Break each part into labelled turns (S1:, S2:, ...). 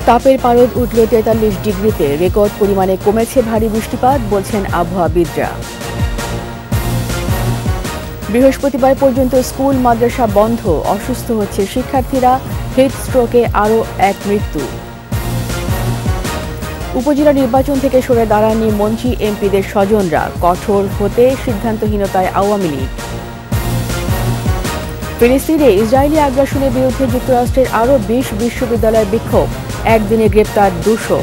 S1: তাপের পারদ উঠল ৪৩ ডিগ্রিতে, রেকর্ড পরিমাণে কমেছে ভারী বৃষ্টিপাত, বলছেন আবহাওয়াবিদরা। বৃহস্পতিবার পর্যন্ত স্কুল মাদ্রাসা বন্ধ, অসুস্থ হচ্ছে শিক্ষার্থীরা, হিট স্ট্রোকে আরও এক মৃত্যু। উপজেলা নির্বাচন থেকে সরে দাঁড়াননি মন্ত্রী এমপিদের স্বজনরা, কঠোর হতে সিদ্ধান্তহীনতায় আওয়ামী লীগ। ফিলিস্তিনে ইসরায়েলি আগ্রাসনের বিরুদ্ধে যুক্তরাষ্ট্রের আরও ২০ বিশ্ববিদ্যালয়ের বিক্ষোভ, একদিনে গ্রেপ্তার ২০০।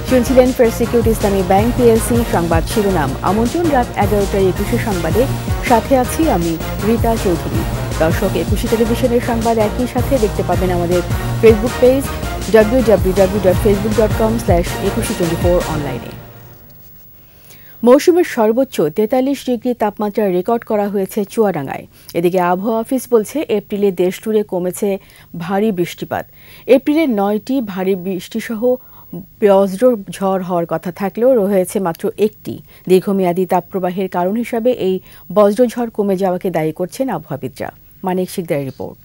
S1: শুনছিলেন ফার্স্ট সিকিউরিটি ইসলামী ব্যাংক পিএলসি সংবাদ শিরোনাম। আমন্ত্রণ রাত ১১টার ২১ সংবাদে, সাথে আছি আমি রীতা চৌধুরী। দর্শক, ২১ টেলিভিশনের সংবাদ একই সাথে দেখতে পাবেন আমাদের ফেসবুক পেজ www.facebook.com/2124 অনলাইনে। মৌসুমের সর্বোচ্চ ৪৩ ডিগ্রি তাপমাত্রা রেকর্ড করা হয়েছে চুয়াডাঙ্গায়। এদিকে আবহাওয়া অফিস বলছে এপ্রিলে দেশজুড়ে কমেছে ভারী বৃষ্টিপাত। এপ্রিলে ৯টি ভারী বৃষ্টিসহ বজ্র ঝড় হওয়ার কথা থাকলেও রয়েছে মাত্র একটি। দীর্ঘমেয়াদী তাপপ্রবাহের কারণ হিসাবে এই বজ্রঝড় কমে যাওয়াকে দায়ী করছেন আবহাওয়াবিদরা। মানিক শিকদারের রিপোর্ট।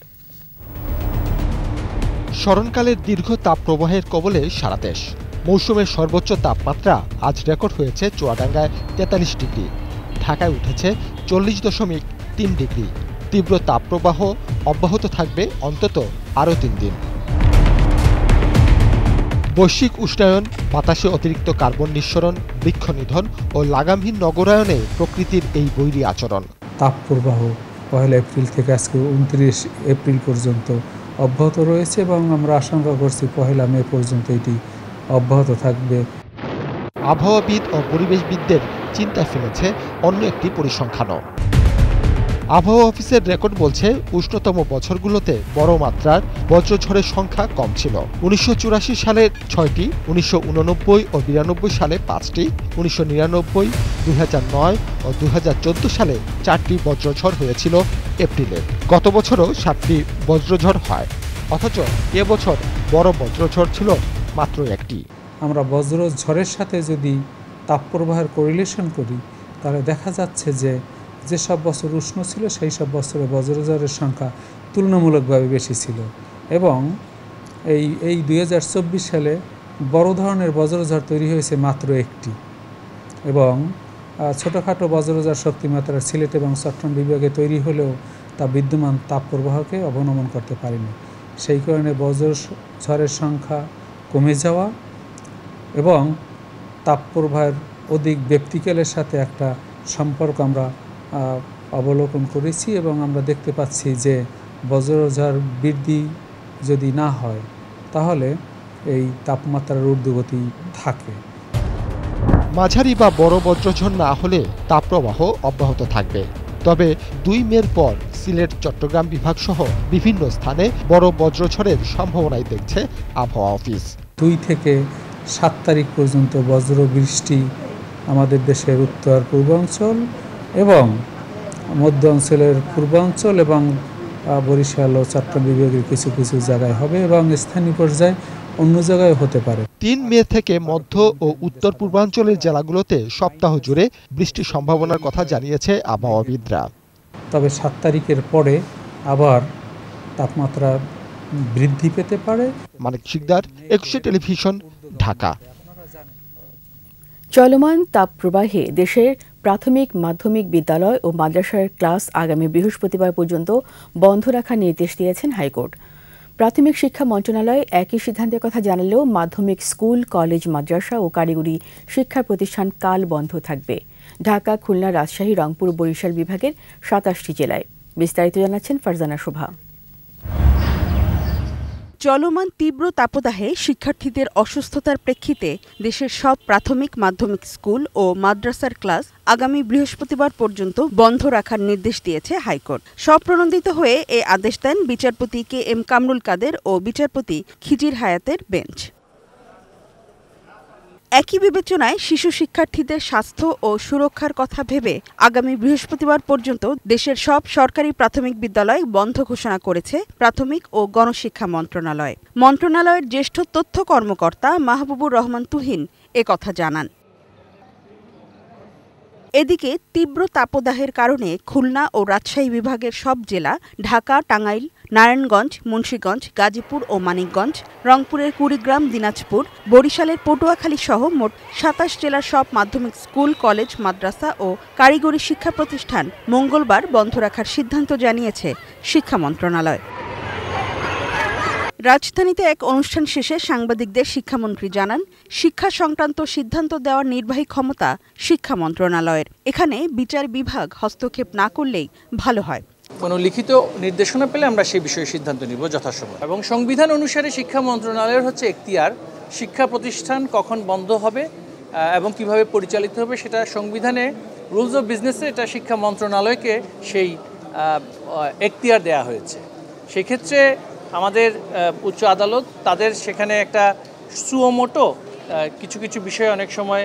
S2: স্মরণকালের দীর্ঘ তাপপ্রবাহের কবলে সারা দেশ। মৌসুমের সর্বোচ্চ তাপমাত্রা আজ রেকর্ড হয়েছে চুয়াডাঙ্গায় ৪৩ ডিগ্রি, ঢাকায় উঠেছে ৪০.৩ ডিগ্রি। তীব্র তাপপ্রবাহ অব্যাহত থাকবে অন্তত আরও ৩ দিন। বৈশ্বিক উষ্ণায়ন, বাতাসে অতিরিক্ত কার্বন নিঃসরণ, বৃক্ষ নিধন ও লাগামহীন নগরায়নে প্রকৃতির এই বৈরী আচরণ।
S3: তাপপ্রবাহ ১ এপ্রিল থেকে আজকে ২৯ এপ্রিল পর্যন্ত অব্যাহত রয়েছে এবং আমরা আশঙ্কা করছি ১ মে পর্যন্ত এটি অব্যাহত থাকবে।
S2: আবহাওয়াবিদ ও পরিবেশবিদদের চিন্তায় ফেলেছে অন্য একটি পরিসংখ্যানও। আবহাওয়া অফিসের রেকর্ড বলছে উষ্ণতম বছরগুলোতে বড় মাত্রার বজ্রঝড়ের সংখ্যা কম ছিল। ১৯৮৪ সালে ৬টি, ১৯৮৯ ও ৯২ সালে ৫টি, ১৯৯৯, ২০০৯ ও ২০১৪ সালে ৪টি বজ্রঝড় হয়েছিল এপ্রিলে। গত বছরও ৭টি বজ্রঝড় হয়, অথচ এবছর বড় বজ্রঝড় ছিল মাত্র একটি।
S3: আমরা বজ্রঝড়ের সাথে যদি তাপপ্রবাহের কোরিলেশন করি তাহলে দেখা যাচ্ছে যে যেসব বছর উষ্ণ ছিল সেই সব বছরে বজ্রঝড়ের সংখ্যা তুলনামূলকভাবে বেশি ছিল এবং এই ২০২৪ সালে বড় ধরনের বজ্রঝড় তৈরি হয়েছে মাত্র একটি এবং ছোটোখাটো বজ্রঝড় শক্তিমাত্রার সিলেট এবং চট্টগ্রাম বিভাগে তৈরি হলেও তা বিদ্যমান তাপপ্রবাহকে অবনমন করতে পারেনি। সেই কারণে বজ্রঝড়ের সংখ্যা কমে যাওয়া এবং তাপপ্রবাহের অধিক ব্যক্তিকালের সাথে একটা সম্পর্ক আমরা অবলোকন করেছি এবং আমরা দেখতে পাচ্ছি যে বজ্রঝড় বৃদ্ধি যদি না হয় তাহলে এই তাপমাত্রার ঊর্ধ্বগতি থাকে।
S2: মাঝারি বা বড় বজ্রঝড় না হলে তাপপ্রবাহ অব্যাহত থাকবে। তবে ২ মের পর সিলেট, চট্টগ্রাম বিভাগ সহ বিভিন্ন স্থানে বড় বজ্রঝড়ের সম্ভাবনাই দেখছে আবহাওয়া অফিস।
S3: ২ থেকে ৭ তারিখ পর্যন্ত বজ্র বৃষ্টি আমাদের দেশের উত্তর পূর্বাঞ্চল এবং মধ্য অঞ্চলের পূর্বাঞ্চল এবং বরিশাল ও চট্টগ্রাম বিভাগের কিছু কিছু জায়গায় হবে এবং স্থানীয় পর্যায়ে অন্য জায়গায় হতে পারে।
S2: ৩ মে থেকে মধ্য ও উত্তর পূর্বাঞ্চলের জেলাগুলোতে সপ্তাহ জুড়ে বৃষ্টির সম্ভাবনার কথা জানিয়েছে আবহাওয়াবিদরা।
S3: তবে ৭ তারিখের পরে আবার তাপমাত্রা বৃদ্ধি পেতে পারে।
S2: মানিক শিকদার, ২১ টেলিভিশন, ঢাকা।
S1: চলমান তাপপ্রবাহে দেশের প্রাথমিক, মাধ্যমিক বিদ্যালয় ও মাদ্রাসার ক্লাস আগামী বৃহস্পতিবার পর্যন্ত বন্ধ রাখার নির্দেশ দিয়েছেন হাইকোর্ট। প্রাথমিক শিক্ষা মন্ত্রণালয় একই সিদ্ধান্তের কথা জানালেও মাধ্যমিক স্কুল, কলেজ, মাদ্রাসা ও কারিগরি শিক্ষা প্রতিষ্ঠান কাল বন্ধ থাকবে। ঢাকা, খুলনা, রাজশাহী, রংপুর, বরিশাল বিভাগের ২৭টি জেলায়। বিস্তারিত জানাচ্ছেন ফারজানা শোভা।
S4: চলমান তীব্র তাপদাহে শিক্ষার্থীদের অসুস্থতার প্রেক্ষিতে দেশের সব প্রাথমিক, মাধ্যমিক স্কুল ও মাদ্রাসার ক্লাস আগামী বৃহস্পতিবার পর্যন্ত বন্ধ রাখার নির্দেশ দিয়েছে হাইকোর্ট। স্বপ্রণোদিত হয়ে এ আদেশ দেন বিচারপতি KM কামরুল কাদের ও বিচারপতি খিজির হায়াতের বেঞ্চ। একই বিবেচনায় শিশু শিক্ষার্থীদের স্বাস্থ্য ও সুরক্ষার কথা ভেবে আগামী বৃহস্পতিবার পর্যন্ত দেশের সব সরকারি প্রাথমিক বিদ্যালয় বন্ধ ঘোষণা করেছে প্রাথমিক ও গণশিক্ষা মন্ত্রণালয়। মন্ত্রণালয়ের জ্যেষ্ঠ তথ্য কর্মকর্তা মাহবুবুর রহমান তুহিন একথা জানান। এদিকে তীব্র তাপদাহের কারণে খুলনা ও রাজশাহী বিভাগের সব জেলা, ঢাকা, টাঙ্গাইল, নারায়ণগঞ্জ, মুন্সিগঞ্জ, গাজীপুর ও মানিকগঞ্জ, রংপুরের কুড়িগ্রাম, দিনাজপুর, বরিশালের পটুয়াখালী সহ মোট ২৭ জেলার সব মাধ্যমিক স্কুল, কলেজ, মাদ্রাসা ও কারিগরি শিক্ষা প্রতিষ্ঠান মঙ্গলবার বন্ধ রাখার সিদ্ধান্ত জানিয়েছে শিক্ষা মন্ত্রণালয়। রাজধানীতে এক অনুষ্ঠান শেষে সাংবাদিকদের শিক্ষামন্ত্রী জানান, শিক্ষা সংক্রান্ত সিদ্ধান্ত দেওয়ার নির্বাহী ক্ষমতা শিক্ষা মন্ত্রণালয়ের। এখানে বিচার বিভাগ হস্তক্ষেপ না করলেই ভালো হয়।
S5: কোনো লিখিত নির্দেশনা পেলে আমরা সেই বিষয়ে সিদ্ধান্ত নিব যথাসময়ে। এবং সংবিধান অনুসারে শিক্ষা মন্ত্রণালয়ের হচ্ছে এখতিয়ার শিক্ষা প্রতিষ্ঠান কখন বন্ধ হবে এবং কিভাবে পরিচালিত হবে সেটা সংবিধানে রুলস অফ বিজনেসে এটা শিক্ষা মন্ত্রণালয়কে সেই এখতিয়ার দেওয়া হয়েছে। সেক্ষেত্রে আমাদের উচ্চ আদালত তাদের সেখানে একটা সুমোটো কিছু কিছু বিষয়ে অনেক সময়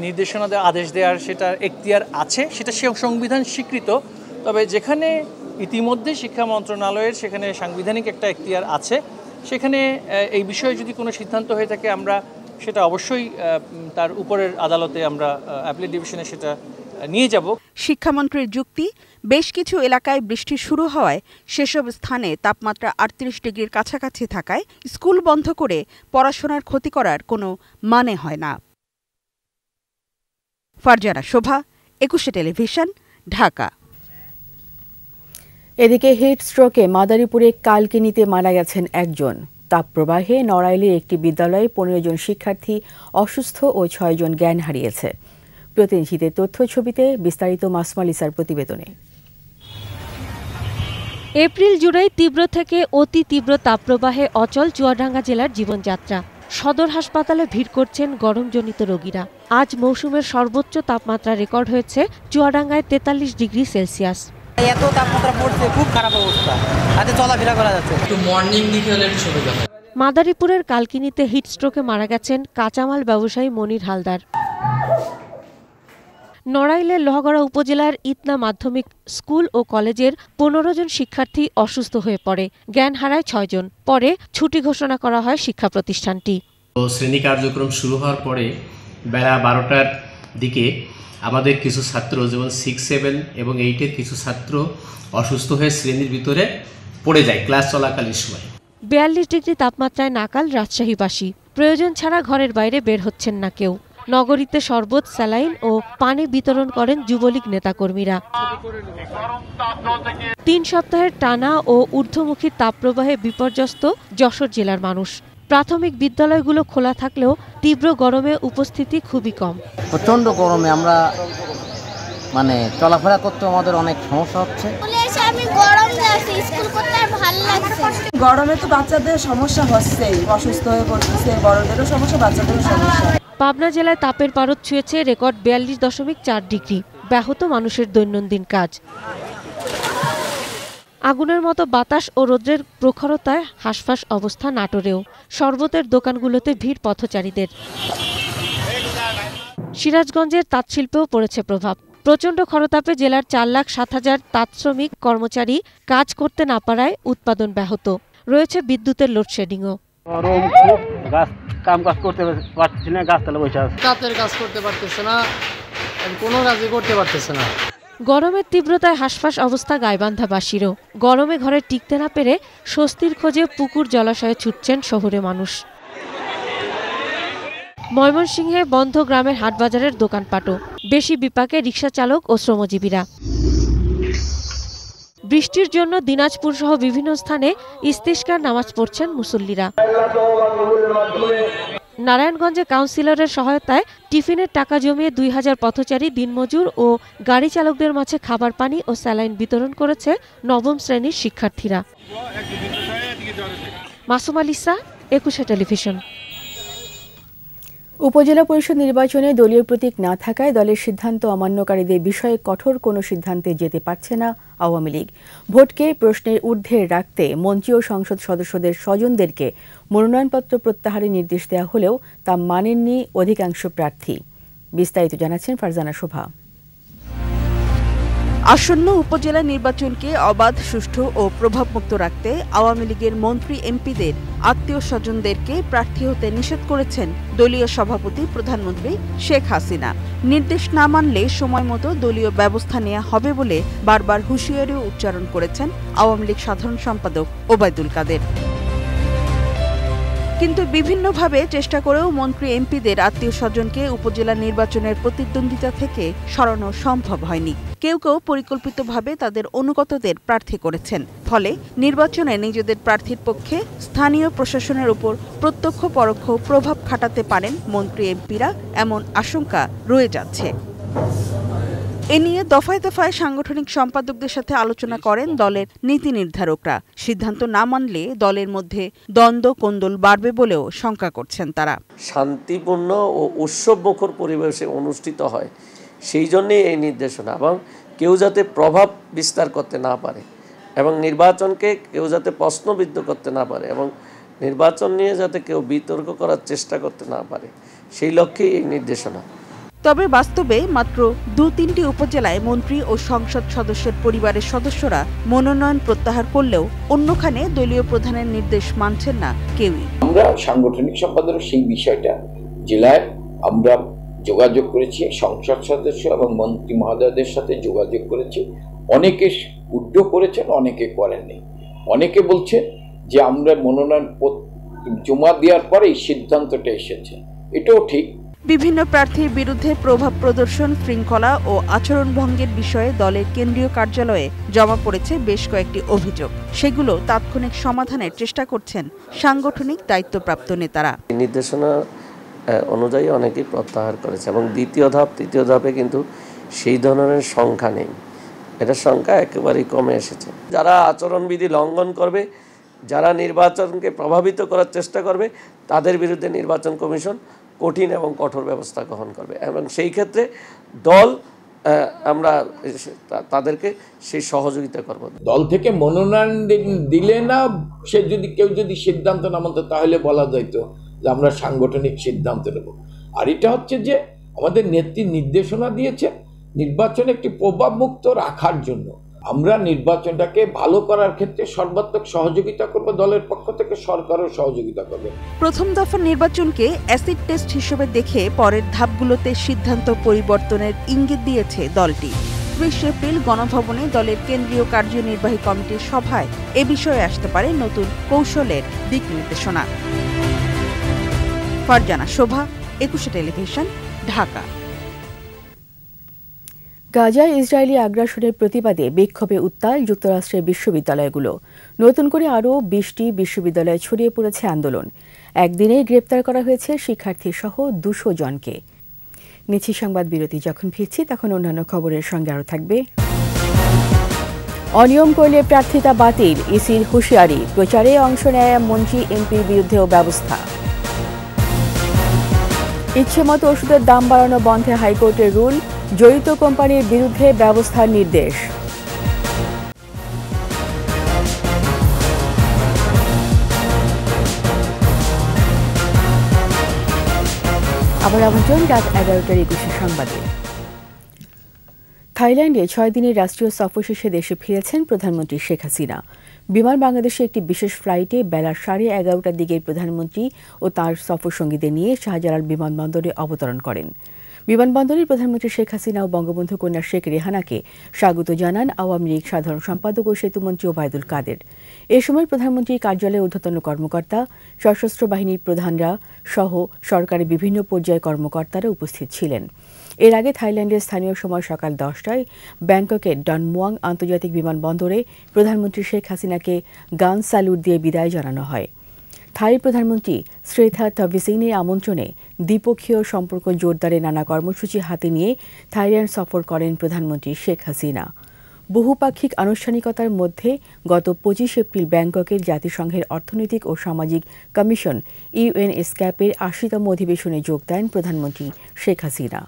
S5: নির্দেশনা দেওয়া, আদেশ দেওয়ার সেটা এখতিয়ার আছে, সেটা সংবিধান স্বীকৃত। তবে যেখানে ইতিমধ্যে শিক্ষা মন্ত্রণালয়ের সেখানে সাংবিধানিক একটা এখতিয়ার আছে, সেখানে এই বিষয়ে যদি কোনো সিদ্ধান্ত হয়ে থাকে আমরা সেটা অবশ্যই তার উপরের আদালতে আমরা অ্যাপিলেট ডিভিশনে সেটা নিয়ে যাব।
S4: শিক্ষামন্ত্রীর যুক্তি, বেশ কিছু এলাকায় বৃষ্টি শুরু হওয়ায় সেসব স্থানে তাপমাত্রা ৩৮ ডিগ্রির কাছাকাছি থাকায় স্কুল বন্ধ করে পড়াশোনার ক্ষতি করার কোনো মানে হয় না। ফারজানা শোভা, ২১ টেলিভিশন, ঢাকা।
S1: এদিকে হিট স্ট্রোকে মাদারীপুরে কালকিনিতে মারা গেছেন একজন। তাপপ্রবাহে নড়াইলের একটি বিদ্যালয়ে ১৫ জন শিক্ষার্থী অসুস্থ ও ৬ জন জ্ঞান হারিয়েছে। প্রতিনিধিদের তথ্য ছবিতে বিস্তারিত মাসমালিসার প্রতিবেদনে।
S6: এপ্রিল জুড়ে তীব্র থেকে অতি তীব্র তাপপ্রবাহে অচল চুয়াডাঙ্গা জেলার জীবনযাত্রা। সদর হাসপাতালে ভিড় করছেন গরমজনিত রোগীরা। আজ মৌসুমের সর্বোচ্চ তাপমাত্রা রেকর্ড হয়েছে চুয়াডাঙ্গায় ৪৩ ডিগ্রি সেলসিয়াস।
S7: এত তাপমাত্রা পড়ছে, খুব খারাপ অবস্থা, হাতে চলাফেরা করা যাচ্ছে। একটু মর্নিং দিকে হলে একটু সুবিধা হয়।
S6: মাদারীপুরের কালকিনিতে হিট স্ট্রোকে মারা গেছেন কাঁচামাল ব্যবসায়ী মনির হালদার। নড়াইলের লোহাগড়া উপজেলার ইতনা মাধ্যমিক স্কুল ও কলেজের ১৫ জন শিক্ষার্থী অসুস্থ হয়ে পড়ে, জ্ঞান হারায় ৬ জন। পরে ছুটি ঘোষণা করা হয় শিক্ষা প্রতিষ্ঠানটি।
S8: শ্রেণী কার্যক্রম শুরু হওয়ার পরে বেলা ১২টার দিকে আমাদের কিছু ছাত্র, যেমন 6, 7 এবং 8-এর কিছু ছাত্র অসুস্থ হয়ে শ্রেণীর ভিতরে পড়ে যায় ক্লাস চলাকালীন সময়।
S6: ৪২ ডিগ্রি তাপমাত্রায় নাকাল রাজশাহীবাসী। প্রয়োজন ছাড়া ঘরের বাইরে বের হচ্ছেন না কেউ। নগরীতে শরবত, স্যালাইন ও পানি বিতরণ করেন যুবলীগ নেতাকর্মীরা। ৩ সপ্তাহের টানা ও ঊর্ধ্বমুখী তাপপ্রবাহে বিপর্যস্ত যশোর জেলার মানুষ। প্রাথমিক বিদ্যালয়গুলো খোলা থাকলেও তীব্র গরমে উপস্থিতি খুবই কম।
S7: প্রচন্ড গরমে আমরা চলাফেরা করতে আমাদের অনেক সমস্যা হচ্ছে।
S9: গরমে তো বাচ্চাদের সমস্যা হচ্ছে, অসুস্থ হয়ে পড়তেছে, বড়দেরও সমস্যা, বাচ্চাদেরও সমস্যা।
S6: পাবনা জেলায় তাপের পারদ ছুঁয়েছে রেকর্ড ৪২.৪ ডিগ্রি। ব্যাহত মানুষের দৈনন্দিন কাজ। আগুনের মতো বাতাস ও রৌদ্রের প্রখরতায় হাঁসফাঁস অবস্থা নাটোরেও। শরবতের দোকানগুলোতে ভিড় পথচারীদের। সিরাজগঞ্জের তাঁতশিল্পেও পড়েছে প্রভাব। প্রচণ্ড খরতাপে জেলার ৪,০৭,০০০ তাঁত শ্রমিক কর্মচারী কাজ করতে না পারায় উৎপাদন ব্যাহত। রয়েছে বিদ্যুতের লোডশেডিংও।
S10: কাজ করতে পারতেছে না, গাছতলা বসে আছে, তাঁতের কাজ করতে পারতেছে না, কোনো কাজই করতে পারতেছে না।
S6: গরমের তীব্রতায় হাঁসফাঁস অবস্থা গাইবান্ধাবাসীরও। গরমে ঘরে টিকতে না পেরে স্বস্তির খোঁজে পুকুর জলাশয়ে ছুটছেন শহুরে মানুষ। ময়মনসিংহে বন্ধ গ্রামের হাটবাজারের দোকানপাটও। বেশি বিপাকে রিকশা চালক ও শ্রমজীবীরা। বৃষ্টির জন্য দিনাজপুর সহ বিভিন্ন স্থানে ইস্তিসকার নামাজ পড়ছেন মুসল্লিরা। নারায়ণগঞ্জে কাউন্সিলরের সহায়তায় টিফিনের টাকা জমিয়ে ২,০০০ পথচারী, দিনমজুর ও গাড়ি চালকদের মাঝে খাবার পানি ও স্যালাইন বিতরণ করেছে নবম শ্রেণীর শিক্ষার্থীরা। মাসুম আলিসা, ২১ টেলিভিশন।
S1: উপজেলা পরিষদ নির্বাচনে দলীয় প্রতীক না থাকায় দলের সিদ্ধান্ত অমান্যকারীদের বিষয়ে কঠোর কোনো সিদ্ধান্তে যেতে পারছে না আওয়ামী লীগ। ভোটকে প্রশ্নের ঊর্ধ্বে রাখতে মন্ত্রী ও সংসদ সদস্যদের স্বজনদেরকে মনোনয়নপত্র প্রত্যাহারের নির্দেশ দেওয়া হলেও তা মানেননি অধিকাংশ প্রার্থী। বিস্তারিত জানাচ্ছেন ফারজানা শোভা।
S4: আসন্ন উপজেলা নির্বাচনকে অবাধ, সুষ্ঠু ও প্রভাবমুক্ত রাখতে আওয়ামী লীগের মন্ত্রী এমপিদের আত্মীয় স্বজনদেরকে প্রার্থী হতে নিষেধ করেছেন দলীয় সভাপতি প্রধানমন্ত্রী শেখ হাসিনা। নির্দেশ না মানলে সময়মতো দলীয় ব্যবস্থা নেওয়া হবে বলে বারবার হুঁশিয়ারিও উচ্চারণ করেছেন আওয়ামী লীগ সাধারণ সম্পাদক ওবায়দুল কাদের। কিন্তু বিভিন্নভাবে চেষ্টা করেও মন্ত্রী এমপিদের আত্মীয় স্বজনকে উপজেলা নির্বাচনের প্রতিদ্বন্দ্বিতা থেকে সরানো সম্ভব হয়নি। কেউ কেউ পরিকল্পিতভাবে তাদের অনুগতদের প্রার্থী করেছেন। ফলে নির্বাচনে নিজেদের প্রার্থীর পক্ষে স্থানীয় প্রশাসনের উপর প্রত্যক্ষ পরোক্ষ প্রভাব খাটাতে পারেন মন্ত্রী এমপিরা, এমন আশঙ্কা রয়ে যাচ্ছে। এ নিয়ে দফায় দফায় সাংগঠনিক সম্পাদকদের সাথে আলোচনা করেন দলের নীতি নির্ধারকরা। সিদ্ধান্ত না মানলে দলের মধ্যে দ্বন্দ্ব কোন্দল বাড়বে বলেও শঙ্কা করছেন তারা।
S11: শান্তিপূর্ণ ও উৎসবমুখর পরিবেশে অনুষ্ঠিত হয়, সেই জন্যই এই নির্দেশনা, এবং কেউ যাতে প্রভাব বিস্তার করতে না পারে এবং নির্বাচনকে কেউ যাতে প্রশ্নবিদ্ধ করতে না পারে এবং নির্বাচন নিয়ে যাতে কেউ বিতর্ক করার চেষ্টা করতে না পারে, সেই লক্ষ্যেই এই নির্দেশনা।
S4: তবে বাস্তবে মাত্র ২-৩টি উপজেলায় মন্ত্রী ও সংসদ সদস্যের পরিবারের সদস্যরা মনোনয়ন প্রত্যাহার করলেও অন্যখানে দলীয় প্রধানের নির্দেশ মানছেন না কেউই।
S12: আমরা সাংগঠনিক সম্পাদক সেই বিষয়টা জেলায় আমরা যোগাযোগ করেছি, সংসদ সদস্য এবং মন্ত্রী মহোদয়দের সাথে যোগাযোগ করেছি। অনেকে উদ্যোগ করেছেন, অনেকে করেননি। অনেকে বলছে যে আমরা মনোনয়ন জমা দেওয়ার পরে এই সিদ্ধান্তটা এসেছে, এটাও ঠিক।
S4: বিভিন্ন প্রার্থীর বিরুদ্ধে প্রভাব প্রদর্শন, শৃঙ্খলা ও আচরণ ভঙ্গের বিষয়ে দলের কেন্দ্রীয় কার্যালয়ে জমা পড়েছে বেশ কয়েকটি অভিযোগ। সেগুলো তাৎক্ষণিক সমাধানের চেষ্টা করছেন সাংগঠনিক দায়িত্বপ্রাপ্ত নেতারা।
S11: নির্দেশনা অনুযায়ী অনেকেই প্রত্যাহার করেছে এবং দ্বিতীয় ধাপ, তৃতীয় ধাপে কিন্তু সেই ধরনের সংখ্যা নেই। এটার সংখ্যা একেবারেই কমে এসেছে। যারা আচরণবিধি লঙ্ঘন করবে, যারা নির্বাচনকে প্রভাবিত করার চেষ্টা করবে, তাদের বিরুদ্ধে নির্বাচন কমিশন কঠিন এবং কঠোর ব্যবস্থা গ্রহণ করবে এবং সেই ক্ষেত্রে দল আমরা তাদেরকে সেই সহযোগিতা করব।
S12: দল থেকে মনোনয়ন দিলে না, সে যদি কেউ যদি সিদ্ধান্ত না মানতো তাহলে বলা যাইতো যে আমরা সাংগঠনিক সিদ্ধান্ত নেব। আর এটা হচ্ছে যে আমাদের নেত্রী নির্দেশনা দিয়েছে নির্বাচনে একটি প্রভাবমুক্ত রাখার জন্য। আমরা নির্বাচনটাকে ভালো করার ক্ষেত্রে সর্বাত্মক সহযোগিতা করব, দলের পক্ষ থেকে সরকারও সহযোগিতা করবে।
S4: প্রথম দফার নির্বাচনকে অ্যাসিড টেস্ট হিসেবে দেখে পরের ধাপগুলোতে সিদ্ধান্ত পরিবর্তনের ইঙ্গিত দিয়েছে দলটি। ৩০ এপ্রিল গণভবনে দলের কেন্দ্রীয় কার্যনির্বাহী কমিটির সভায় এ বিষয়ে আসতে পারে নতুন কৌশলের দিক নির্দেশনা। ফারজানা শোভা, ২১ টেলিভিশন, ঢাকা।
S1: গাজায় ইসরায়েলি আগ্রাসনের প্রতিবাদে বিক্ষোভে উত্তাল যুক্তরাষ্ট্রের বিশ্ববিদ্যালয়গুলো। নতুন করে আরও ২০টি বিশ্ববিদ্যালয়ে ছড়িয়ে পড়েছে আন্দোলন। একদিনেই গ্রেপ্তার করা হয়েছে শিক্ষার্থীসহ ২০০ জনকে। নিচ্ছি সংবাদ বিরতি। যখন ফিরছি তখন অন্যান্য খবরের সঙ্গে আরও থাকবে। অনিয়ম করলে প্রার্থিতা বাতিল, ইসির হুঁশিয়ারি। প্রচারে অংশ নেয় মন্ত্রী এমপির বিরুদ্ধেও ব্যবস্থা। ইচ্ছেমতো ওষুধের দাম বাড়ানো বন্ধে হাইকোর্টের রুল, জড়িত কোম্পানির বিরুদ্ধে ব্যবস্থার নির্দেশ। আবার আমন্ত্রণ রাত ১১টার ২১ সংবাদে। থাইল্যান্ডে ৬ দিনের রাষ্ট্রীয় সফর শেষে দেশে ফিরেছেন প্রধানমন্ত্রী শেখ হাসিনা। বিমান বাংলাদেশে একটি বিশেষ ফ্লাইটে বেলা ১১:৩০টার দিকে প্রধানমন্ত্রী ও তাঁর সফরসঙ্গীদের নিয়ে শাহজালাল বিমানবন্দরে অবতরণ করেন। বিমানবন্দরে প্রধানমন্ত্রী শেখ হাসিনা ও বঙ্গবন্ধু কন্যা শেখ রেহানাকে স্বাগত জানান আওয়ামী লীগ সাধারণ সম্পাদক ও সেতুমন্ত্রী ওবায়দুল কাদের। এ সময় প্রধানমন্ত্রীর কার্যালয়ে ঊর্ধ্বতন কর্মকর্তা, সশস্ত্র বাহিনীর প্রধানরা সহ সরকারের বিভিন্ন পর্যায়ের কর্মকর্তারা উপস্থিত ছিলেন। এর আগে থাইল্যান্ডের স্থানীয় সময় সকাল ১০টায় ব্যাংককের ডন মুয়াং আন্তর্জাতিক বিমানবন্দরে প্রধানমন্ত্রী শেখ হাসিনাকে গান স্যালুট দিয়ে বিদায় জানানো হয়। থাই প্রধানমন্ত্রী শ্রেথা তভিসিনের আমন্ত্রণে দ্বিপক্ষীয় সম্পর্ক জোরদারে নানা কর্মসূচি হাতে নিয়ে থাইল্যান্ড সফর করেন প্রধানমন্ত্রী শেখ হাসিনা। বহুপাক্ষিক আনুষ্ঠানিকতার মধ্যে গত 25 এপ্রিল ব্যাংককের জাতিসংঘের অর্থনৈতিক ও সামাজিক কমিশন ইউএনএসক্যাপের ৮০তম অধিবেশনে যোগ দেন প্রধানমন্ত্রী শেখ হাসিনা।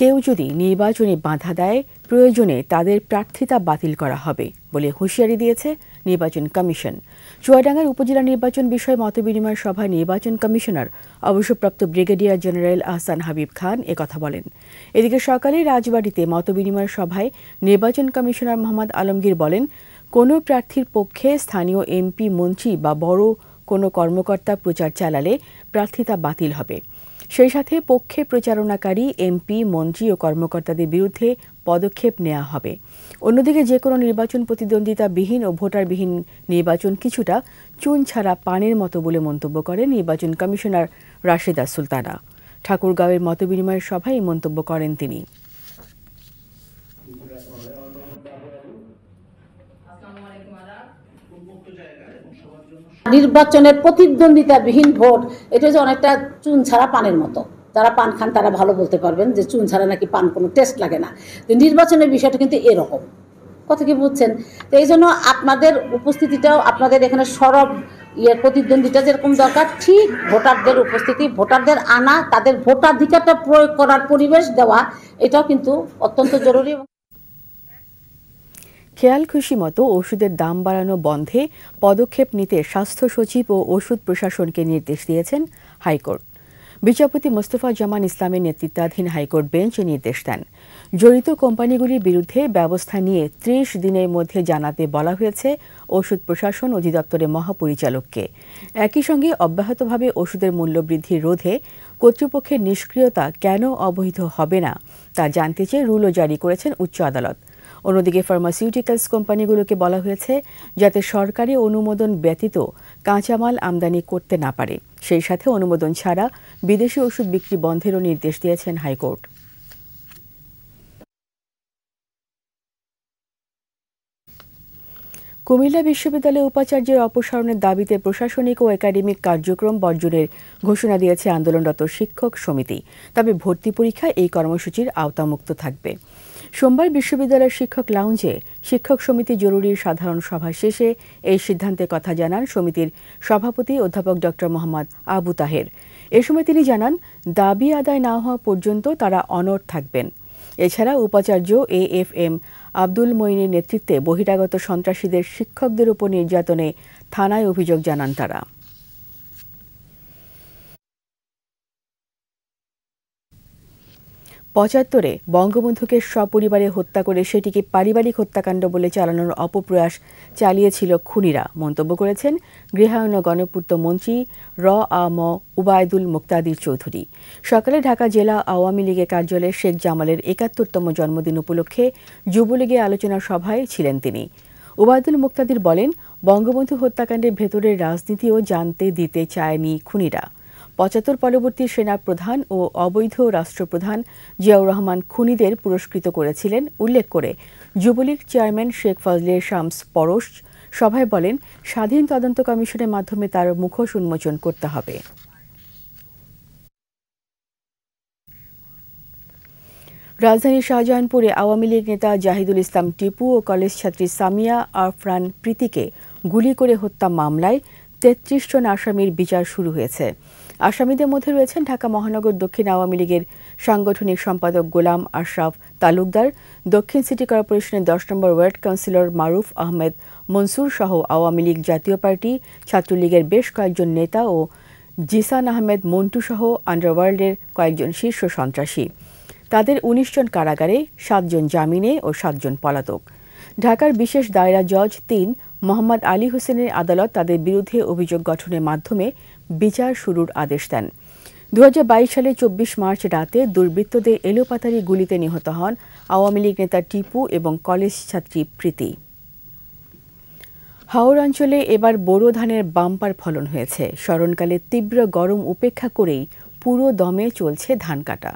S1: কেউ যদি নির্বাচনে বাধা দেয়, প্রয়োজনে তাদের প্রার্থিতা বাতিল করা হবে বলে হুঁশিয়ারি দিয়েছে নির্বাচন কমিশন। চুয়াডাঙ্গার উপজেলা নির্বাচন বিষয়ে মতবিনিময় সভায় নির্বাচন কমিশনার অবসরপ্রাপ্ত ব্রিগেডিয়ার জেনারেল আহসান হাবিব খান একথা বলেন। এদিকে সকালে রাজবাড়ীতে মতবিনিময় সভায় নির্বাচন কমিশনার মোহাম্মদ আলমগীর বলেন, কোনো প্রার্থীর পক্ষে স্থানীয় এমপি, মন্ত্রী বা বড় কোনো কর্মকর্তা প্রচার চালালে প্রার্থিতা বাতিল হবে। সেই সাথে পক্ষে প্রচারণাকারী এমপি, মন্ত্রী ও কর্মকর্তাদের বিরুদ্ধে পদক্ষেপ নেওয়া হবে। অন্যদিকে যে কোনো নির্বাচন প্রতিদ্বন্দ্বিতাবিহীন ও ভোটারবিহীন নির্বাচন কিছুটা চুন ছাড়া পানের মতো বলে মন্তব্য করেন নির্বাচন কমিশনার রাশেদা সুলতানা। ঠাকুরগাঁওয়ের মতবিনিময় সভায় এই মন্তব্য করেন তিনি।
S13: নির্বাচনের প্রতিদ্বন্দ্বিতাবিহীন ভোট, এটা যে অনেকটা চুন ছাড়া পানের মতো। যারা পান খান তারা ভালো বলতে পারবেন যে চুন ছাড়া নাকি পান কোনো টেস্ট লাগে না। তো নির্বাচনের বিষয়টা কিন্তু এরকম, কথা কি বুঝছেন? তো এই জন্য আপনাদের উপস্থিতিটাও, আপনাদের এখানে সরব প্রতিদ্বন্দ্বিতা যেরকম দরকার, ঠিক ভোটারদের উপস্থিতি, ভোটারদের আনা, তাদের ভোটাধিকারটা প্রয়োগ করার পরিবেশ দেওয়া, এটাও কিন্তু অত্যন্ত জরুরি।
S1: খেয়াল খুশি মতো ওষুধের দাম বাড়ানো বন্ধে পদক্ষেপ নিতে স্বাস্থ্য সচিব ও ওষুধ প্রশাসনকে নির্দেশ দিয়েছেন হাইকোর্ট। বিচারপতি মোস্তফা জামান ইসলামের নেতৃত্বাধীন হাইকোর্ট বেঞ্চ নির্দেশ দেন। জড়িত কোম্পানিগুলির বিরুদ্ধে ব্যবস্থা নিয়ে 30 দিনের মধ্যে জানাতে বলা হয়েছে ওষুধ প্রশাসন অধিদপ্তরের মহাপরিচালককে। একই সঙ্গে অব্যাহতভাবে ওষুধের মূল্যবৃদ্ধি রোধে কর্তৃপক্ষের নিষ্ক্রিয়তা কেন অবৈধ হবে না তা জানতে চেয়ে রুলও জারি করেছেন উচ্চ আদালত। অন্যদিকে ফার্মাসিউটিক্যালস কোম্পানিগুলোকে বলা হয়েছে যাতে সরকারি অনুমোদন ব্যতীত কাঁচামাল আমদানি করতে না পারে, সেই সাথে অনুমোদন ছাড়া বিদেশি ওষুধ বিক্রি বন্ধেরও নির্দেশ দিয়েছেন হাইকোর্ট। কুমিল্লা বিশ্ববিদ্যালয়ে উপাচার্যের অপসারণের দাবিতে প্রশাসনিক ও একাডেমিক কার্যক্রম বর্জনের ঘোষণা দিয়েছে আন্দোলনরত শিক্ষক সমিতি। তবে ভর্তি পরীক্ষা এই কর্মসূচির আওতামুক্ত থাকবে। সোমবার বিশ্ববিদ্যালয়ের শিক্ষক লাউঞ্জে শিক্ষক সমিতি জরুরি সাধারণ সভা শেষে এই সিদ্ধান্তের কথা জানান সমিতির সভাপতি অধ্যাপক ড মোহাম্মদ আবু তাহের। এ সময় তিনি জানান, দাবি আদায় না হওয়া পর্যন্ত তারা অনড় থাকবেন। এছাড়া উপাচার্য AFM আব্দুল মঈনের নেতৃত্বে বহিরাগত সন্ত্রাসীদের শিক্ষকদের উপর নির্যাতনে থানায় অভিযোগ জানান তারা। পঁচাত্তরে বঙ্গবন্ধুকে সপরিবারে হত্যা করে সেটিকে পারিবারিক হত্যাকাণ্ড বলে চালানোর অপপ্রয়াস চালিয়েছিল খুনিরা, মন্তব্য করেছেন গৃহায়ন ও গণপূর্ত মন্ত্রী র.আ.ম. উবায়দুল মুক্তাদির চৌধুরী। সকালে ঢাকা জেলা আওয়ামী লীগের কার্যালয়ে শেখ জামালের ৭১তম জন্মদিন উপলক্ষে যুবলীগের আলোচনা সভায় ছিলেন তিনি। উবায়দুল মুক্তাদির বলেন, বঙ্গবন্ধু হত্যাকাণ্ডের ভেতরের রাজনীতিও জানতে দিতে চায়নি খুনিরা। ৭৫ পরবর্তী সেনা প্রধান ও অবৈধ রাষ্ট্রপ্রধান জিয়াউর রহমান খুনিদের পুরস্কৃত করেছিলেন উল্লেখ করে যুবলীগ চেয়ারম্যান শেখ ফজলে শামস পরশ সভায় বলেন, স্বাধীন তদন্ত কমিশনের মাধ্যমে তার মুখোশ উন্মোচন করতে হবে। রাজধানীর শাহজাহানপুরে আওয়ামী লীগ নেতা জাহিদুল ইসলাম টিপু ও কলেজ ছাত্রী সামিয়া আরফরান প্রীতিকে গুলি করে হত্যা মামলায় ৩৩ জন আসামির বিচার শুরু হয়েছে। আসামিদের মধ্যে রয়েছেন ঢাকা মহানগর দক্ষিণ আওয়ামী লীগের সাংগঠনিক সম্পাদক গোলাম আশরাফ তালুকদার, দক্ষিণ সিটি কর্পোরেশনের ১০ নম্বর ওয়ার্ড কাউন্সিলর মারুফ আহমেদ মনসুর সহ আওয়ামী লীগ জাতীয় পার্টি, ছাত্রলীগের বেশ কয়েকজন নেতা ও জিসান আহমেদ মন্টু সহ আন্ডারওয়ার্ল্ডের কয়েকজন শীর্ষ সন্ত্রাসী। তাদের ১৯ জন কারাগারে, ৭ জন জামিনে ও ৭ জন পলাতক। ঢাকার বিশেষ দায়রা জজ ৩ মোহাম্মদ আলী হোসেনের আদালত তাদের বিরুদ্ধে অভিযোগ গঠনের মাধ্যমে বিচার শুরুর আদেশ দেন। ২০২২ সালে ২৪ মার্চ রাতে দুর্বৃত্তদের এলোপাতাড়ি গুলিতে নিহত হন আওয়ামী লীগ নেতা টিপু এবং কলেজ ছাত্রী প্রীতি। হাওর অঞ্চলে এবার বোরো ধানের বাম্পার ফলন হয়েছে। স্মরণকালে তীব্র গরম উপেক্ষা করেই পুরো দমে চলছে ধান কাটা।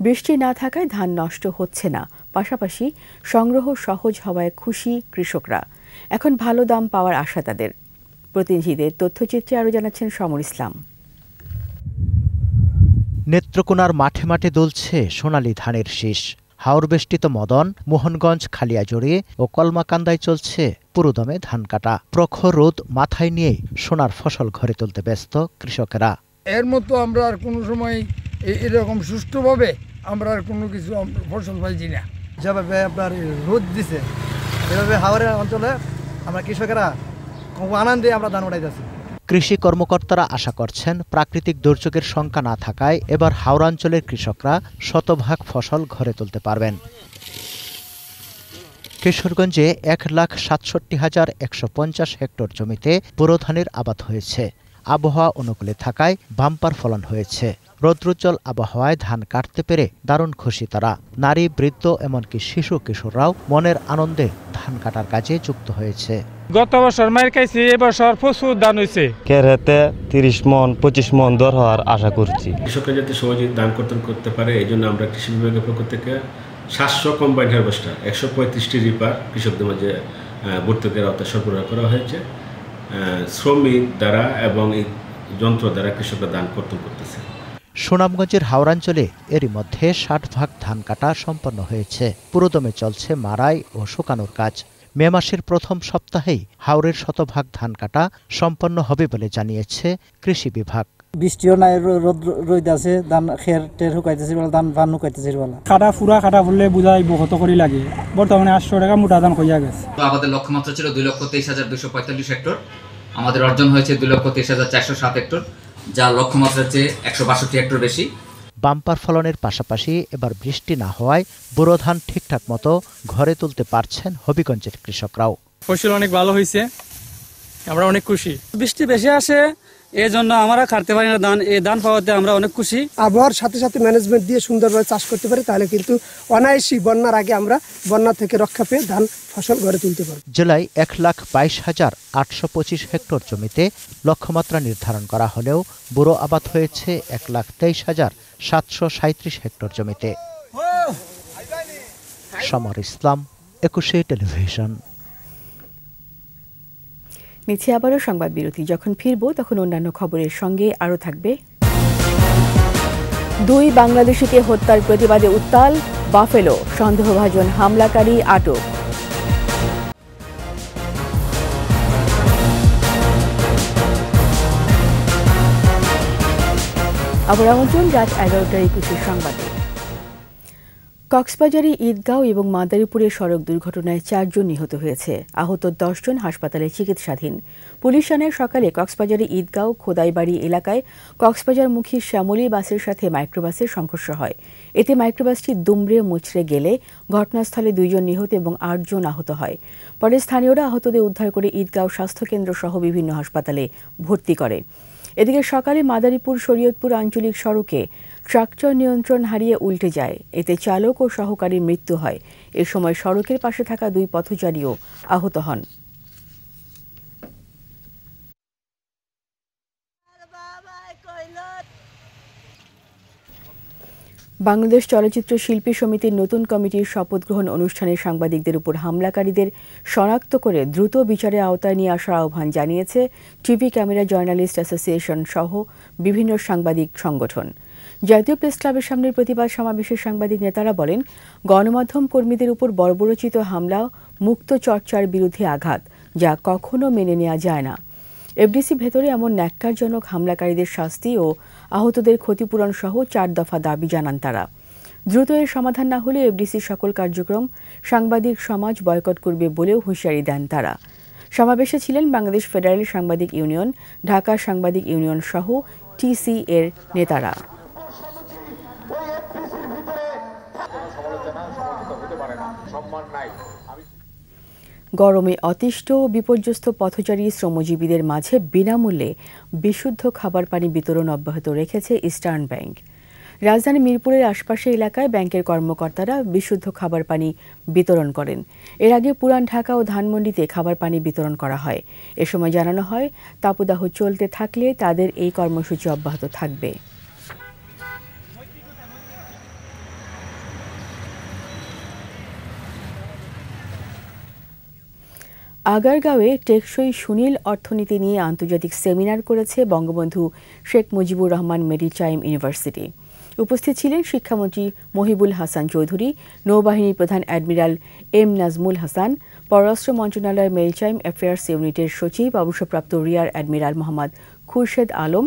S1: বৃষ্টি না থাকায় ধান নষ্ট হচ্ছে না, পাশাপাশি সংগ্রহ সহজ হওয়ায় খুশি কৃষকরা। এখন ভালো দাম পাওয়ার আশা তাদের। প্রতিনিধিদের তথ্যচিত্রে আরও জানাচ্ছেন সমর ইসলাম।
S14: নেত্রকোনার মাঠে মাঠে দুলছে সোনালী ধানের শীষ। হাওরবেষ্টিত মদন, মোহনগঞ্জ, খালিয়াজড়ি ও কলমাকান্দায় চলছে পুরোদমে ধান কাটা। প্রখর রোদ মাথায় নিয়ে সোনার ফসল ঘরে তুলতে ব্যস্ত কৃষকেরা।
S15: এর মতো আমরা আর কোনো সময় এরকম সুষ্ঠুভাবে আমরা আর কোনো কিছু ফসল পাইছি না।
S16: যেভাবে আপনার রোদ দিছে, এভাবে হাওরের অঞ্চলে আমরা কৃষকেরা খুব আনন্দে আমরা ধান উঠাইতেছি।
S14: কৃষি কর্মকর্তারা আশা করছেন প্রাকৃতিক দুর্যোগের শঙ্কা না থাকায় এবার হাওড়াঞ্চলের কৃষকরা শতভাগ ফসল ঘরে তুলতে পারবেন। কিশোরগঞ্জে 1,67,150 হেক্টর জমিতে বোরো ধানের আবাদ হয়েছে। আবহাওয়া অনুকূলে থাকায় বাম্পার ফলন হয়েছে। রৌদ্রোজ্জ্বল আবহাওয়ায় ধান কাটতে পেরে দারুণ খুশি তারা। নারী, বৃদ্ধ এমনকি শিশু কিশোররাও মনের আনন্দে ধান কাটার কাজে যুক্ত হয়েছে।
S17: গত বছর মার খাইছি, এবছর প্রচুর ধান হয়েছে।
S18: কেরাতে 30 মন 25 মন দর হওয়ার আশা করছি।
S19: কৃষকরা যাতে সহজে ধান কর্তন করতে পারে এই জন্য আমরা কৃষি বিভাগের পক্ষ থেকে 700 কম্বাইন্ড হারভেস্টার 135টি রিপার কৃষকদের মাঝে ভর্তুকির আওতায় সরবরাহ করা হয়েছে। শ্রমিক দ্বারা এবং এই যন্ত্র দ্বারা কৃষকরা ধান কর্তন করতেছে।
S14: সুনামগঞ্জের হাওড়াঞ্চলে এরই মধ্যে 60 ভাগ ধান কাটা সম্পন্ন হয়েছে। পুরোদমে চলছে মাড়াই ও শুকানোর কাজ। মে মাসের প্রথম সপ্তাহেই হাওরের শতভাগ ধান কাটা সম্পন্ন হবে বলে জানিয়েছে কৃষি বিভাগ।
S20: বৃষ্টিও নাই, রোদ আছে, ধান খের টের শুকাইতেছে, ধান ভান শুকাইতেছে। কাটা ফুরা কাটা ফুললে বুঝাই বহুত করে লাগে। বর্তমানে 800 টাকা মোটা ধান হইয়া গেছে।
S21: আমাদের লক্ষ্যমাত্রা ছিল 2,23,245 হেক্টর। আমাদের অর্জন হয়েছে 2,23,407 হেক্টর, যা লক্ষ্যমাত্রার চেয়ে 162 হেক্টর বেশি।
S14: বাম্পার ফলনের পাশাপাশি এবার বৃষ্টি না হওয়ায় বোরো ধান ঠিকঠাক মতো ঘরে তুলতে পারছেন হবিগঞ্জের কৃষকরাও।
S17: ফসল অনেক ভালো হয়েছে, আমরা অনেক খুশি।
S20: বৃষ্টি বেশি আসে, এই জন্য আমরা কাটতে পারি না ধান। এই ধান পাওয়াতে আমরা অনেক খুশি।
S22: আবহাওয়ার সাথে সাথে ম্যানেজমেন্ট দিয়ে সুন্দরভাবে চাষ করতে পারি, তাহলে কিন্তু অনায়াসই বন্যার আগে আমরা বন্যা থেকে রক্ষা পেয়ে ধান ফসল ঘরে তুলতে পারব।
S14: জেলায় 1,22,825 হেক্টর জমিতে লক্ষ্যমাত্রা নির্ধারণ করা হলেও বোরো আবাদ হয়েছে 1,23,737 হেক্টর জমিতে। সমর ইসলাম, 21 টেলিভিশন।
S1: নিচে আবারও সংবাদ বিরতি। যখন ফিরব তখন অন্যান্য খবরের সঙ্গে আরও থাকবে। 2 বাংলাদেশিকে হত্যার প্রতিবাদে উত্তাল বাফেলো, সন্দেহভাজন হামলাকারী আটক। আবার আমন্ত্রণ রাত 11টার 21 সংবাদে। কক্সবাজারে ঈদগাঁও এবং মাদারীপুরের সড়ক দুর্ঘটনায় 4 জন নিহত হয়েছে। আহত 10 জন হাসপাতালে চিকিৎসাধীন। পুলিশ জানায় সকালে কক্সবাজারে ঈদগাঁও খোদাইবাড়ি এলাকায় কক্সবাজারমুখী শ্যামলী বাসের সাথে মাইক্রোবাসের সংঘর্ষ হয়। এতে মাইক্রোবাসটি দুমড়ে মুচড়ে গেলে ঘটনাস্থলে 2 জন নিহত এবং 8 জন আহত হয়। পরে স্থানীয়রা আহতদের উদ্ধার করে ঈদগাঁও স্বাস্থ্যকেন্দ্র সহ বিভিন্ন হাসপাতালে ভর্তি করে। এদিকে সকালে মাদারীপুর শরীয়তপুর আঞ্চলিক সড়কে ট্রাক্টর নিয়ন্ত্রণ হারিয়ে উল্টে যায়। এতে চালক ও সহকারীর মৃত্যু হয়। এ সময় সড়কের পাশে থাকা 2 পথচারীও আহত হন। বাংলাদেশ চলচ্চিত্র শিল্পী সমিতির নতুন কমিটির শপথ গ্রহণ অনুষ্ঠানে সাংবাদিকদের উপর হামলাকারীদের শনাক্ত করে দ্রুত বিচারের আওতায় নিয়ে আসার আহ্বান জানিয়েছে টিভি ক্যামেরা জার্নালিস্ট অ্যাসোসিয়েশন সহ বিভিন্ন সাংবাদিক সংগঠন। জাতীয় প্রেস ক্লাবের সামনের প্রতিবাদ সমাবেশে সাংবাদিক নেতারা বলেন, গণমাধ্যম কর্মীদের উপর বর্বরোচিত হামলা মুক্ত চর্চার বিরুদ্ধে আঘাত, যা কখনো মেনে নেওয়া যায় না। এফডিসি ভেতরে এমন ন্যাক্কারজনক হামলাকারীদের শাস্তি ও আহতদের ক্ষতিপূরণ সহ 4 দফা দাবি জানান তারা। দ্রুত এর সমাধান না হলে এফডিসির সকল কার্যক্রম সাংবাদিক সমাজ বয়কট করবে বলেও হুঁশিয়ারি দেন তারা। সমাবেশে ছিলেন বাংলাদেশ ফেডারেল সাংবাদিক ইউনিয়ন, ঢাকা সাংবাদিক ইউনিয়ন সহ টিসি এর নেতারা। গরমে অতিষ্ঠ ও বিপর্যস্ত পথচারী শ্রমজীবীদের মাঝে বিনামূল্যে বিশুদ্ধ খাবার পানি বিতরণ অব্যাহত রেখেছে ইস্টার্ন ব্যাংক। রাজধানী মিরপুরের আশপাশের এলাকায় ব্যাংকের কর্মকর্তারা বিশুদ্ধ খাবার পানি বিতরণ করেন। এর আগে পুরান ঢাকা ও ধানমন্ডিতে খাবার পানি বিতরণ করা হয়। এ সময় জানানো হয়, তাপদাহ চলতে থাকলে তাদের এই কর্মসূচি অব্যাহত থাকবে। আগারগাঁওয়ে টেকসই সুনীল অর্থনীতি নিয়ে আন্তর্জাতিক সেমিনার করেছে বঙ্গবন্ধু শেখ মুজিবুর রহমান মেরিটাইম ইউনিভার্সিটি। উপস্থিত ছিলেন শিক্ষামন্ত্রী মহিবুল হাসান চৌধুরী, নৌবাহিনী প্রধান অ্যাডমিরাল এম নাজমুল হাসান, পররাষ্ট্র মন্ত্রণালয় মেরিটাইম অ্যাফেয়ার্স ইউনিটের সচিব অবসরপ্রাপ্ত রিয়ার অ্যাডমিরাল মোহাম্মদ খুরশেদ আলম,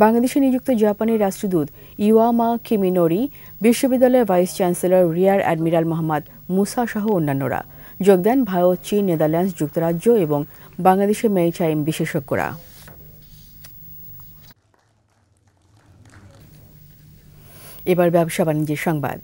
S1: বাংলাদেশে নিযুক্ত জাপানের রাষ্ট্রদূত ইওয়ামা কিমিনোরি, বিশ্ববিদ্যালয়ের vice chancellor rear admiral Mohammad Musa সহ অন্যান্যরা। যোগ দেন ভারত, চীন, নেদারল্যান্ডস, যুক্তরাজ্য এবং বাংলাদেশের মেরিটাইম বিশেষজ্ঞরা। এবার ব্যবসা বাণিজ্যের সংবাদ।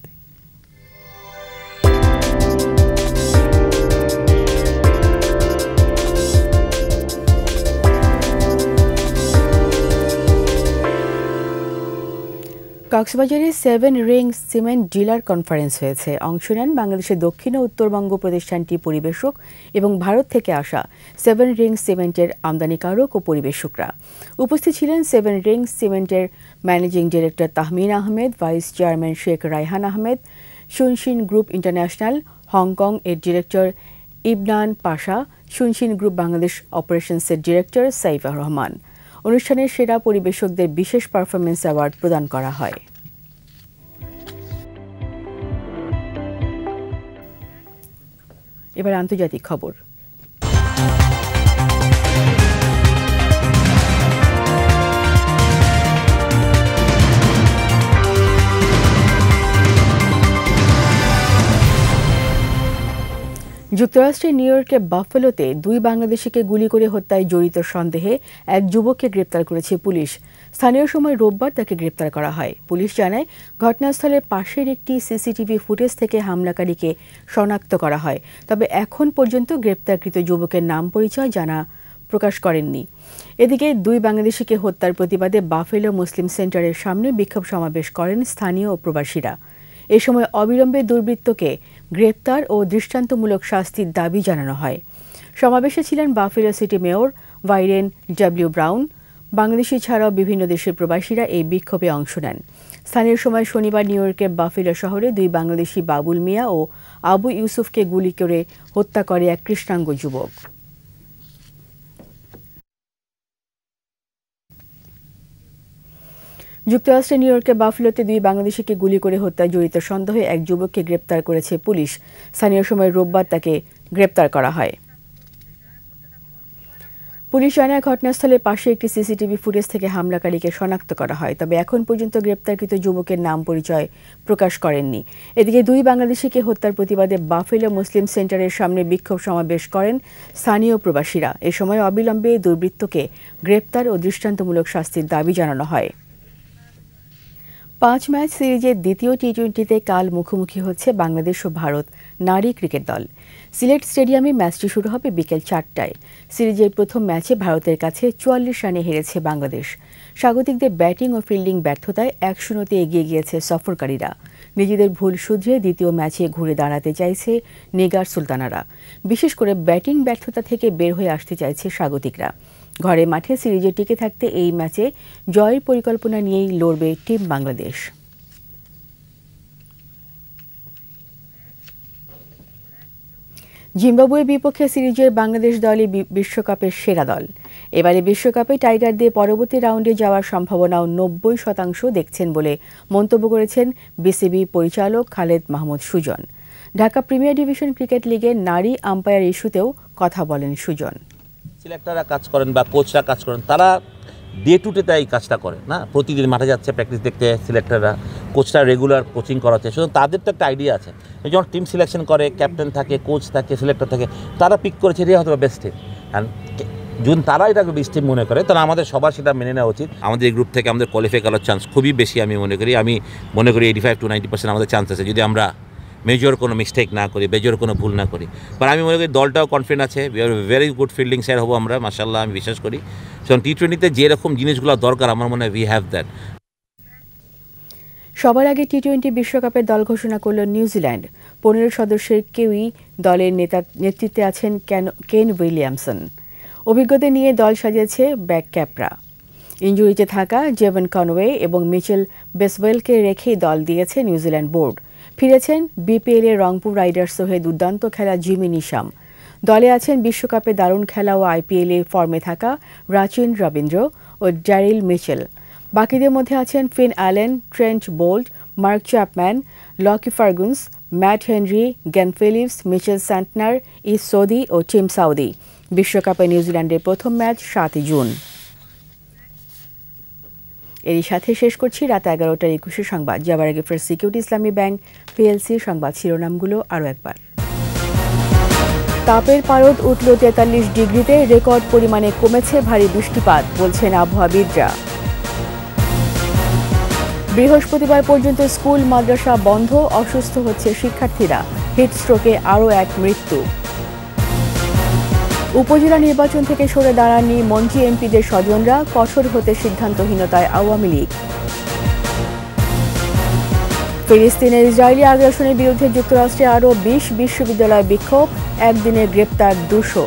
S1: কক্সবাজারে 7 রিং সিমেন্ট ডিলার কনফারেন্স হয়েছে। অংশ নেন বাংলাদেশের দক্ষিণ ও উত্তরবঙ্গ প্রতিষ্ঠানটির পরিবেশক এবং ভারত থেকে আসা 7 রিং সিমেন্টের আমদানিকারক ও পরিবেশকরা। উপস্থিত ছিলেন 7 রিং সিমেন্টের managing director Tahmin Ahmed, vice chairman Sheikh Raihan Ahmed, Shunshin group international Hong এর director Ibnan Pasha, Shunshin group Bangladesh অপারেশনসের ডিরেক্টর সাইফুর রহমান। অনুষ্ঠানে সেরা পরিবেশকদের বিশেষ পারফরমেন্স অ্যাওয়ার্ড প্রদান করা হয়। এবার আন্তর্জাতিক খবর। যুক্তরাষ্ট্রের নিউ ইয়র্কের বাফেলোতে 2 বাংলাদেশিকে গুলি করে হত্যায় জড়িত সন্দেহে এক যুবককে গ্রেপ্তার করেছে পুলিশ। স্থানীয় সময় রোববার তাকে গ্রেপ্তার করা হয়। পুলিশ জানায়, ঘটনাস্থলের পাশের একটি সিসিটিভি ফুটেজ থেকে হামলাকারীকে শনাক্ত করা হয়। তবে এখন পর্যন্ত গ্রেপ্তারকৃত যুবকের নাম পরিচয় প্রকাশ করেননি। এদিকে 2 বাংলাদেশিকে হত্যার প্রতিবাদে বাফেলো মুসলিম সেন্টারের সামনে বিক্ষোভ সমাবেশ করেন স্থানীয় ও প্রবাসীরা। এ সময় অবিলম্বে দুর্বৃত্তকে গ্রেপ্তার ও দৃষ্টান্তমূলক শাস্তির দাবি জানানো হয়। সমাবেশে ছিলেন Buffalo city mayor Byron W Brown. Bangladeshi ছাড়াও বিভিন্ন দেশের প্রবাসীরা এই বিক্ষোভে অংশ নেন। স্থানীয় সময় শনিবার নিউ ইয়র্কের বাফেলো শহরে 2 বাংলাদেশি বাবুল মিয়া ও আবু ইউসুফকে গুলি করে হত্যা করে এক কৃষ্ণাঙ্গ যুবক। যুক্তরাষ্ট্রের নিউ ইয়র্কের বাফেলোতে 2 বাংলাদেশিকে গুলি করে হত্যায় জড়িত সন্দেহে এক যুবককে গ্রেপ্তার করেছে পুলিশ। স্থানীয় সময় রোববার তাকে গ্রেপ্তার করা হয়। পুলিশ জানায়, ঘটনাস্থলের পাশে একটি সিসিটিভি ফুটেজ থেকে হামলাকারীকে শনাক্ত করা হয়। তবে এখন পর্যন্ত গ্রেপ্তারকৃত যুবকের নাম পরিচয় প্রকাশ করেননি। এদিকে 2 বাংলাদেশিকে হত্যার প্রতিবাদে বাফেলো মুসলিম সেন্টারের সামনে বিক্ষোভ সমাবেশ করেন স্থানীয় প্রবাসীরা। এ সময় অবিলম্বে দুর্বৃত্তকে গ্রেপ্তার ও দৃষ্টান্তমূলক শাস্তির দাবি জানানো হয়। 5 ম্যাচ সিরিজের দ্বিতীয় টি-20তে কাল মুখোমুখি হচ্ছে বাংলাদেশ ও ভারত নারী ক্রিকেট দল। সিলেট স্টেডিয়ামে ম্যাচটি শুরু হবে বিকেল 4টায়। সিরিজের প্রথম ম্যাচে ভারতের কাছে 44 রানে হেরেছে বাংলাদেশ। স্বাগতিকদের ব্যাটিং ও ফিল্ডিং ব্যর্থতায় 1-0তে এগিয়ে গিয়েছে সফরকারীরা। নিজেদের ভুল শুধরিয়ে দ্বিতীয় ম্যাচে ঘুরে দাঁড়াতে চাইছে নিগার সুলতানারা। বিশেষ করে ব্যাটিং ব্যর্থতা থেকে বের হয়ে আসতে চাইছে স্বাগতিকরা। ঘরে মাঠে সিরিজে টিকে থাকতে এই ম্যাচে জয়ের পরিকল্পনা নিয়েই লড়বে টিম বাংলাদেশ। জিম্বাবুয়ের বিপক্ষে সিরিজের বাংলাদেশ দলই বিশ্বকাপের সেরা দল। এবারে বিশ্বকাপে টাইগারদের পরবর্তী রাউন্ডে যাওয়ার সম্ভাবনাও 90% দেখছেন বলে মন্তব্য করেছেন বিসিবি পরিচালক Khaled Mahmud Sujan. Dhaka premier division cricket লিগের নারী আম্পায়ার ইস্যুতেও কথা বলেন সুজন।
S2: সিলেক্টররা কাজ করেন বা কোচরা কাজ করেন, তারা ডে টু ডে এই কাজটা করে না, প্রতিদিন মাঠে যাচ্ছে প্র্যাকটিস দেখতে, সিলেক্টররা কোচরা রেগুলার কোচিং করাচ্ছে। সুতরাং তাদের তো একটা আইডিয়া আছে। যখন টিম সিলেকশন করে, ক্যাপ্টেন থাকে, কোচ থাকে, সিলেক্টর থাকে, তারা পিক করেছে এটাই হয়তো বেস্ট টিম। অ্যান্ড যখন তারা এটাকে বেস্ট টিম মনে করে, তাহলে আমাদের সবার সেটা মেনে নেওয়া উচিত। আমাদের এই গ্রুপ থেকে আমাদের কোয়ালিফাই করার চান্স খুবই বেশি আমি মনে করি। 85 to 90% আমাদের চান্স আছে যদি আমরা মেজর কোনো মিস্টেক না করি, মেজর কোনো ভুল না করি। বাট আমি মনে করি দলটাও কনফিডেন্ট আছে। We are very good fielding side হবো আমরা, মাশাআল্লাহ আমি বিশ্বাস করি। কারণ টি-20তে যেরকম জিনিসগুলো দরকার আমার মনে হয় উই হ্যাভ দ্যাট।
S1: সবার আগে টি-20 বিশ্বকাপের দল ঘোষণা করল নিউজিল্যান্ড। 15 সদস্যের কেউই দলের নেতৃত্বে আছেন কেন উইলিয়ামসন। অভিজ্ঞতা নিয়ে দল সাজিয়েছে ব্যাকক্যাপরা। ইনজুরিতে থাকা জেভন কনওয়ে এবং মিচেল বেসওয়েলকে রেখেই দল দিয়েছে নিউজিল্যান্ড বোর্ড। ফিরেছেন বিপিএল এর রংপুর রাইডার্স হয়ে দুর্দান্ত খেলা জিমি নিশাম। দলে আছেন বিশ্বকাপে দারুণ খেলা ও আইপিএল এ ফর্মে থাকা রাচিন রবীন্দ্র ও ড্যারিল মিচেল। বাকিদের মধ্যে আছেন Finn Allen, Trent Boult, Mark Chapman, Lockie Ferguson, Matt Henry, Glenn Phillips, Mitchell Santner, Ish Sodhi ও টিম সাউদি। বিশ্বকাপে নিউজিল্যান্ডের প্রথম ম্যাচ 7 জুন। এরই সাথে শেষ করছি রাত 11টার 21 সংবাদ। যাবার আগে ফার্স্ট সিকিউরিটি ইসলামী ব্যাংক পিএলসি সংবাদ শিরোনামগুলো আরও একবার। তাপের পারদ উঠল 43 ডিগ্রিতে, রেকর্ড পরিমাণে কমেছে ভারী বৃষ্টিপাত, বলছেন আবহাওয়াবিদরা। বৃহস্পতিবার পর্যন্ত স্কুল মাদ্রাসা বন্ধ, অসুস্থ হচ্ছে শিক্ষার্থীরা, হিটস্ট্রোকে আরও এক মৃত্যু। উপজেলা নির্বাচন থেকে সরে দাঁড়াননি মন্ত্রী এমপিদের স্বজনরা, কঠোর হতে সিদ্ধান্তহীনতায় আওয়ামী লীগ। ফিলিস্তিনের ইসরায়েলি আগ্রাসনের বিরুদ্ধে যুক্তরাষ্ট্রে আরও 20 বিশ্ববিদ্যালয় বিক্ষোভ, একদিনে গ্রেপ্তার 200।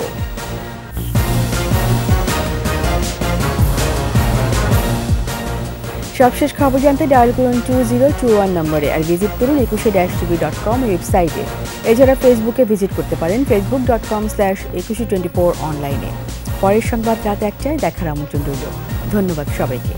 S1: সবশেষ খবর জানতে ডায়াল করুন 2021 নম্বরে আর ভিজিট করুন 21-tv.com ওয়েবসাইটে। এছাড়া ফেসবুকে ভিজিট করতে পারেন facebook.com/2124 অনলাইনে। পরের সংবাদ রাত 1টায় দেখার আমন্ত্রণ রইল। ধন্যবাদ সবাইকে।